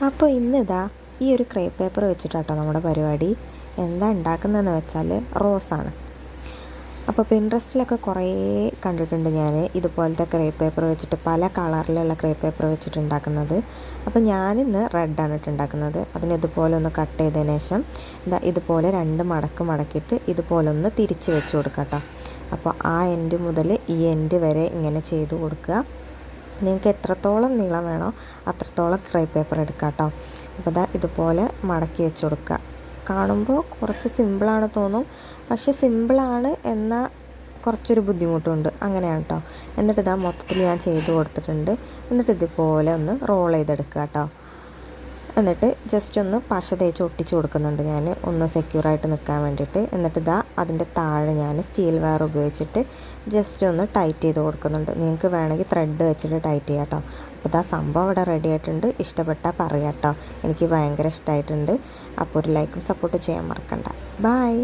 അപ്പോൾ ഇന്നിതാ ഈ ഒരു ക്രേപ്പ് പേപ്പർ വെച്ചിട്ടാട്ടോ നമ്മുടെ പരിപാടി. എന്താ ഉണ്ടാക്കുന്നതെന്ന് വെച്ചാൽ റോസാണ്. അപ്പോൾ പിൻട്രസ്റ്റിലൊക്കെ കുറേ കണ്ടിട്ടുണ്ട് ഞാൻ ഇതുപോലത്തെ ക്രേപ്പ് പേപ്പർ വെച്ചിട്ട്, പല കളറിലുള്ള ക്രേപ്പ് പേപ്പർ വെച്ചിട്ട് ഉണ്ടാക്കുന്നത്. അപ്പോൾ ഞാനിന്ന് റെഡാണ് ഉണ്ടാക്കുന്നത്. അതിന് ഇതുപോലെ ഒന്ന് കട്ട് ചെയ്തതിന് ശേഷം ഇതുപോലെ 2 മടക്ക് മടക്കിയിട്ട് ഇതുപോലെ ഒന്ന് തിരിച്ച് വെച്ച് കൊടുക്കാം കേട്ടോ. അപ്പോൾ ആ എൻഡ് മുതൽ ഈ എൻഡ് വരെ ഇങ്ങനെ ചെയ്ത് കൊടുക്കുക. നിങ്ങൾക്ക് എത്രത്തോളം നീളം വേണോ അത്രത്തോളം ക്രേപ്പ് പേപ്പർ എടുക്കാം കേട്ടോ. അപ്പോൾ ഇതുപോലെ മടക്കി വെച്ച് കൊടുക്കുക. കാണുമ്പോൾ കുറച്ച് സിമ്പിളാണ് തോന്നും, പക്ഷെ സിമ്പിളാണ് എന്നാൽ കുറച്ചൊരു ബുദ്ധിമുട്ടുണ്ട്, അങ്ങനെയാണ് കേട്ടോ. എന്നിട്ട് മൊത്തത്തിൽ ഞാൻ ചെയ്ത് കൊടുത്തിട്ടുണ്ട്. എന്നിട്ട് ഇതുപോലെ ഒന്ന് റോൾ ചെയ്തെടുക്കുക കേട്ടോ. എന്നിട്ട് ജസ്റ്റ് ഒന്ന് പശ തേച്ച് ഒട്ടിച്ച് കൊടുക്കുന്നുണ്ട് ഞാൻ, ഒന്ന് സെക്യൂറായിട്ട് നിൽക്കാൻ വേണ്ടിയിട്ട്. എന്നിട്ട് അതിൻ്റെ താഴെ ഞാൻ സ്റ്റീൽ വയർ ഉപയോഗിച്ചിട്ട് ജസ്റ്റ് ഒന്ന് ടൈറ്റ് ചെയ്ത് കൊടുക്കുന്നുണ്ട്. നിങ്ങൾക്ക് വേണമെങ്കിൽ ത്രെഡ് വെച്ചിട്ട് ടൈറ്റ് ചെയ്യാം കേട്ടോ. അപ്പോൾ സംഭവം ഇവിടെ റെഡി ആയിട്ടുണ്ട്. ഇഷ്ടപ്പെട്ടാൽ പറയാം കേട്ടോ. എനിക്ക് ഭയങ്കര ഇഷ്ടമായിട്ടുണ്ട്. അപ്പോൾ ഒരു ലൈക്കും സപ്പോർട്ട് ചെയ്യാൻ മറക്കണ്ട. ബൈ.